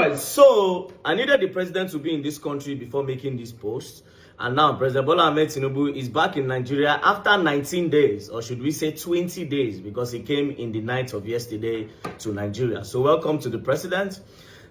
right, so I needed the president to be in this country before making this post. And now President Bola Ahmed Tinubu is back in Nigeria after 19 days, or should we say 20 days, because he came in the night of yesterday to Nigeria. So welcome to the president.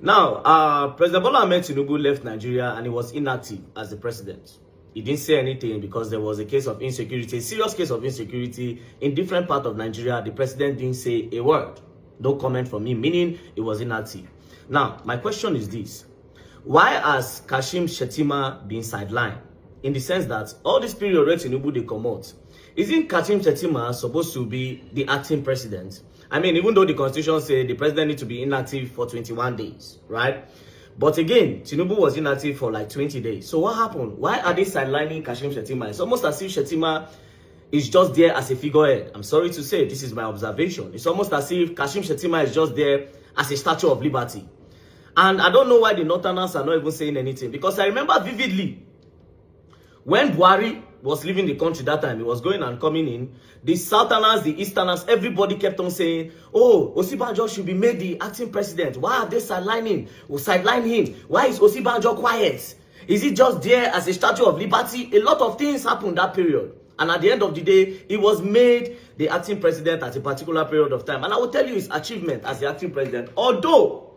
Now, President Bola Ahmed Tinubu left Nigeria and he was inactive as the president. He didn't say anything because there was a case of insecurity, a serious case of insecurity in different parts of Nigeria. The president didn't say a word. No comment from him, meaning he was inactive. Now, my question is this. Why has Kashim Shettima been sidelined? In the sense that all this period where Tinubu they come out, isn't Kashim Shettima supposed to be the acting president? I mean, even though the constitution says the president needs to be inactive for 21 days, right? But again, Tinubu was inactive for like 20 days. So what happened? Why are they sidelining Kashim Shettima? It's almost as if Shettima is just there as a figurehead. I'm sorry to say, this is my observation. It's almost as if Kashim Shettima is just there as a statue of liberty. And I don't know why the Northerners are not even saying anything. Because I remember vividly, when Buhari was leaving the country that time, he was going and coming in, the Southerners, the Easterners, everybody kept on saying, oh, Osibanjo should be made the acting president. Why are they sidelining or sideline him? Why is Osibanjo quiet? Is he just there as a statue of liberty? A lot of things happened that period. And at the end of the day, he was made the acting president at a particular period of time. And I will tell you his achievement as the acting president. Although,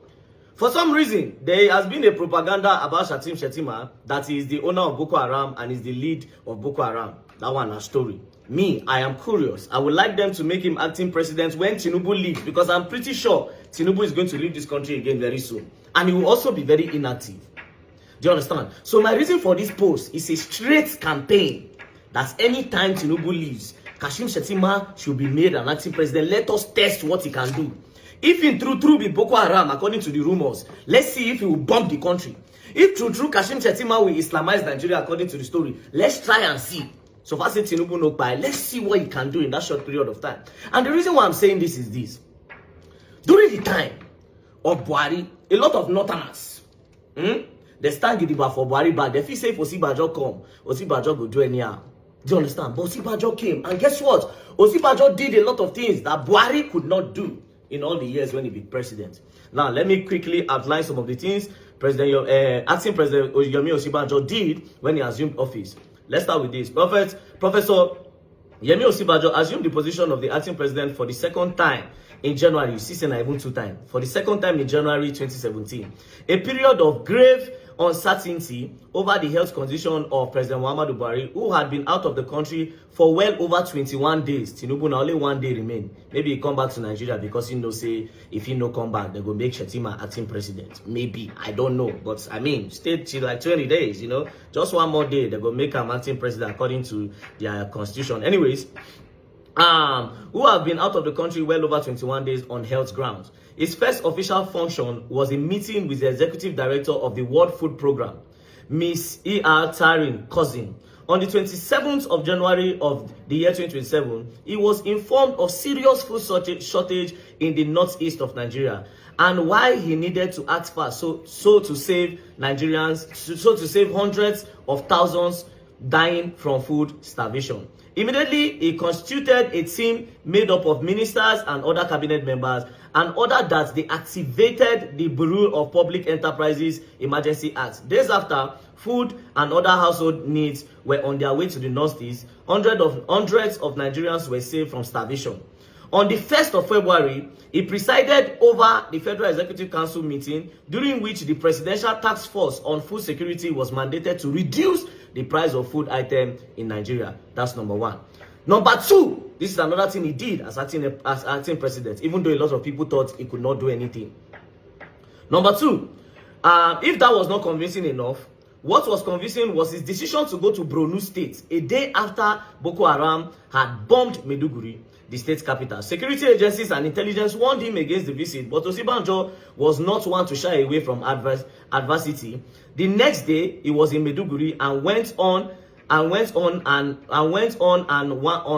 for some reason, there has been a propaganda about Kashim Shettima that he is the owner of Boko Haram and is the lead of Boko Haram. That one a story. Me, I am curious. I would like them to make him acting president when Tinubu leaves, because I'm pretty sure Tinubu is going to leave this country again very soon. And he will also be very inactive. Do you understand? So my reason for this post is a straight campaign that anytime Tinubu leaves, Kashim Shettima should be made an acting president. Let us test what he can do. If in true be Boko Haram, according to the rumors, let's see if he will bomb the country. If true Kashim Shettima will Islamize Nigeria, according to the story, let's try and see. So far, say Tinubu no buy. Let's see what he can do in that short period of time. And the reason why I'm saying this is this. During the time of Buhari, a lot of Northerners, they stand gidigba for Buhari back. They feel say if Osibanjo come, Osibanjo will do anyhow. Do you understand? But Osibanjo came. And guess what? Osibanjo did a lot of things that Buhari could not do in all the years when he was president. Now, let me quickly outline some of the things acting President Yomi Osibanjo did when he assumed office. Let's start with this. Professor Yemi Osibanjo assumed the position of the acting president for the second time in January. You see, even 2 times. For the second time in January 2017. A period of grave uncertainty over the health condition of President Muhammadu Buhari, who had been out of the country for well over 21 days. Tinubu now only 1 day remain. Maybe he come back to Nigeria because he know say if he no come back, they go make Shettima acting president. Maybe, I don't know. But I mean, stay till like 20 days, you know. Just 1 more day, they go make him acting president according to their constitution. Anyways, who have been out of the country well over 21 days on health grounds. His first official function was a meeting with the executive director of the World Food Programme, Ms. E.R. Tarin Cousin. On the 27th of January of the year 2027, he was informed of serious food shortage in the northeast of Nigeria, and why he needed to act fast so to save Nigerians, so to save hundreds of thousands dying from food starvation. Immediately, he constituted a team made up of ministers and other cabinet members and ordered that they activated the Bureau of Public Enterprises Emergency Act. Days after, food and other household needs were on their way to the northeast. Hundreds of Nigerians were saved from starvation. On the 1st of February, he presided over the Federal Executive Council meeting, during which the Presidential Task Force on Food Security was mandated to reduce the price of food items in Nigeria. That's number 1. Number 2, this is another thing he did as acting president, even though a lot of people thought he could not do anything. Number 2, if that was not convincing enough, what was convincing was his decision to go to Borno State a day after Boko Haram had bombed Maiduguri, the state capital. Security agencies and intelligence warned him against the visit, but Osibanjo was not one to shy away from adversity. The next day, he was in Maiduguri and went on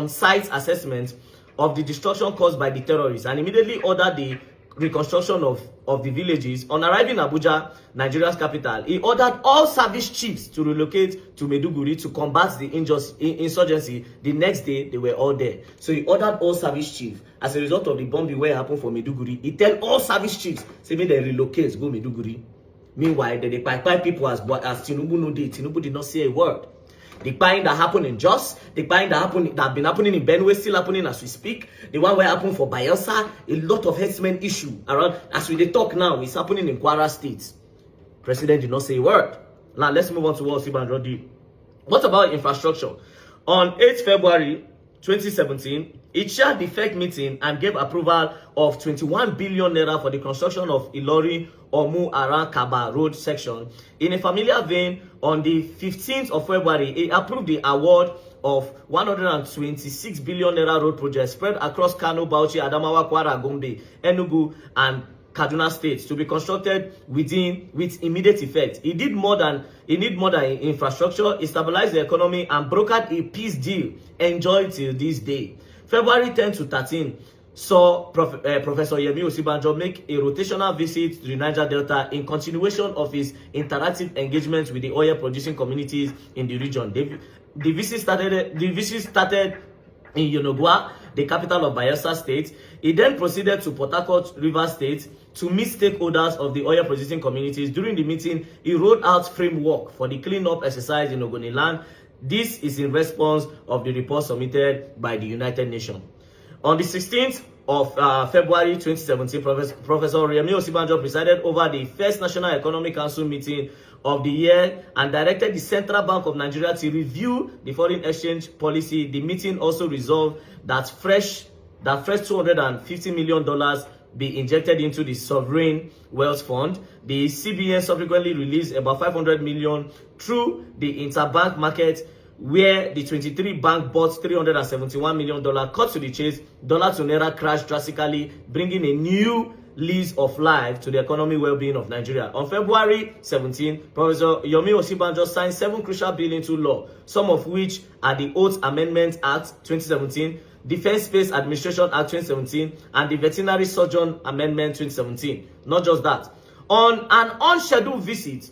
site assessment of the destruction caused by the terrorists, and immediately ordered the reconstruction of the villages, on arriving Abuja, Nigeria's capital, he ordered all service chiefs to relocate to Maiduguri to combat the insurgency. The next day, they were all there. So he ordered all service chiefs. As a result of the bombing where happened for Maiduguri, he tell all service chiefs, say, may they relocate, go Maiduguri. Meanwhile, the Pai people as Tinubu no did. Tinubu did not say a word. The buying that happened in Jos, the buying that have been happening in Benue, still happening as we speak. The one where happened for Bayelsa, a lot of herdsmen issue around. As we talk now, it's happening in Kwara State. President did not say a word. Now let's move on to what Osinbajo did. What about infrastructure? On 8th February 2017, it chaired the FEC meeting and gave approval of 21 billion naira for the construction of Ilori Omu Aran Kaba road section. In a familiar vein, on the 15th of February, it approved the award of 126 billion naira road project spread across Kano, Bauchi, Adamawa, Kwara, Gombe, Enugu, and Kaduna states to be constructed with immediate effect. It need more than infrastructure. It stabilized the economy and brokered a peace deal enjoyed till this day. February 10 to 13 saw Professor Yemi Osinbajo make a rotational visit to the Niger Delta in continuation of his interactive engagement with the oil-producing communities in the region. The visit started in Yonogwa, the capital of Bayelsa State. He then proceeded to Port Harcourt, Rivers State, to meet stakeholders of the oil-producing communities. During the meeting, he rolled out framework for the cleanup exercise in Ogoniland. This is in response of the report submitted by the United Nations. On the 16th of February 2017, Professor Yemi Osinbajo presided over the first National Economic Council meeting of the year and directed the Central Bank of Nigeria to review the foreign exchange policy. The meeting also resolved that fresh $250 million be injected into the Sovereign Wealth Fund. The CBN subsequently released about 500 million through the interbank market, where the 23 bank bought $371 million. Cut to the chase, dollar to naira crashed drastically, bringing a new lease of life to the economic well-being of Nigeria. On February 17, Professor Yomi Osinbajo signed 7 crucial bills into law, some of which are the Oath Amendment Act 2017, Defense Space Administration Act 2017, and the Veterinary Surgeon Amendment 2017. Not just that. On an unscheduled visit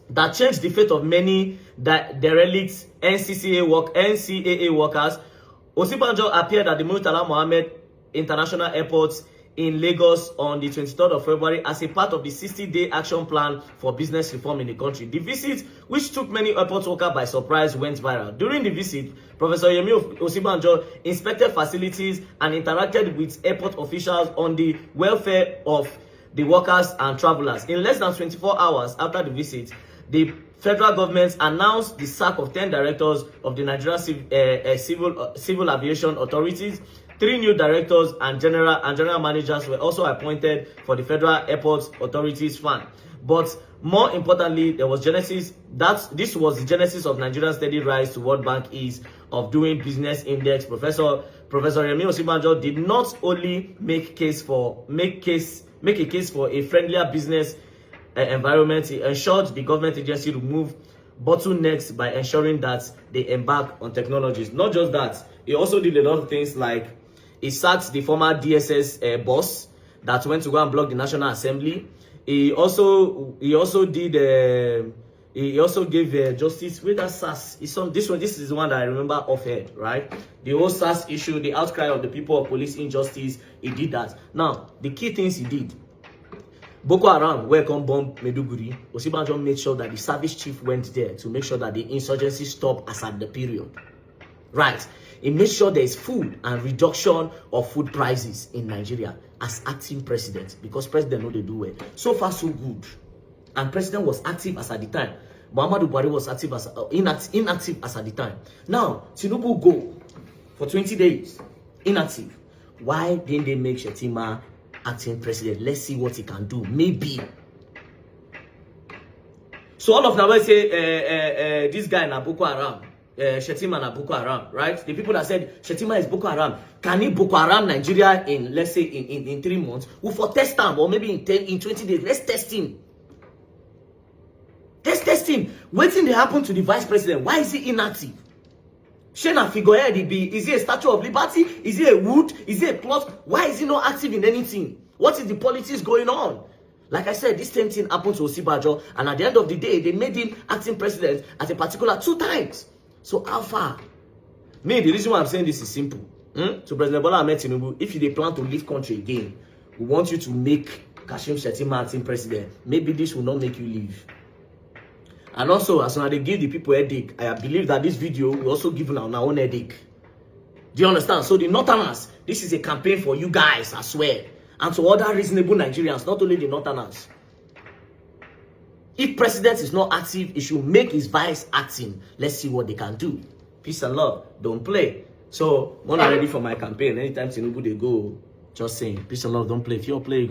that changed the fate of many derelict NCAA workers, Osinbajo appeared at the Murtala Mohammed International Airport in Lagos on the 23rd of February as a part of the 60-day action plan for business reform in the country. The visit, which took many airport workers by surprise, went viral. During the visit, Professor Yemi Osinbajo inspected facilities and interacted with airport officials on the welfare of the workers and travelers. In less than 24 hours after the visit, the federal government announced the sack of 10 directors of the Nigeria Civil Aviation Authorities. 3 new directors and general managers were also appointed for the Federal Airports Authorities Fund. But more importantly, this was the genesis of Nigeria's steady rise to World Bank Ease of Doing Business Index. Professor Yemi Osinbajo did not only make a case for a friendlier business environment. He ensured the government agency remove bottlenecks by ensuring that they embark on technologies. Not just that, he also did a lot of things like he sacked the former DSS boss that went to go and block the National Assembly. He also gave justice with that SARS. This is the one that I remember offhand, right? The whole SARS issue, the outcry of the people of police injustice. He did that. Now, the key things he did: Boko Haram, where come bomb Maiduguri, Osinbajo made sure that the service chief went there to make sure that the insurgency stopped as at the period. Right. He made sure there is food and reduction of food prices in Nigeria as acting president, because president know they do well. So far, so good. And president was active as at the time. Muhammadu Buhari was active as inactive as at the time. Now, Tinubu go for 20 days, inactive. Why didn't they make Shettima acting president? Let's see what he can do. Maybe. So all of them will say this guy na Boko Haram. Shettima na Boko Haram, right? The people that said Shettima is Boko Haram, can he Boko Haram Nigeria in, let's say, in 3 months? We'll for test him, or maybe in 20 days. Let's test him. Let's test him. Waiting to happen to the vice president. Why is he inactive? Shena figurehead, is he a Statue of Liberty? Is he a wood? Is he a plot? Why is he not active in anything? What is the politics going on? Like I said, this same thing happened to Osibajo, and at the end of the day, they made him acting president at a particular 2 times. So how far? Me, the reason why I'm saying this is simple. To President Bola Ahmed Tinubu, if they plan to leave country again, we want you to make Kashim Shettima acting president. Maybe this will not make you leave. And also, as soon as they give the people headache, I believe that this video will also give our own headache. Do you understand? So the Northerners, this is a campaign for you guys, I swear. And to other reasonable Nigerians, not only the Northerners. If president is not active, he should make his vice acting. Let's see what they can do. Peace and love. Don't play. So, when I'm ready for my campaign, anytime Tinubu they go, just saying, peace and love, don't play. If you're playing,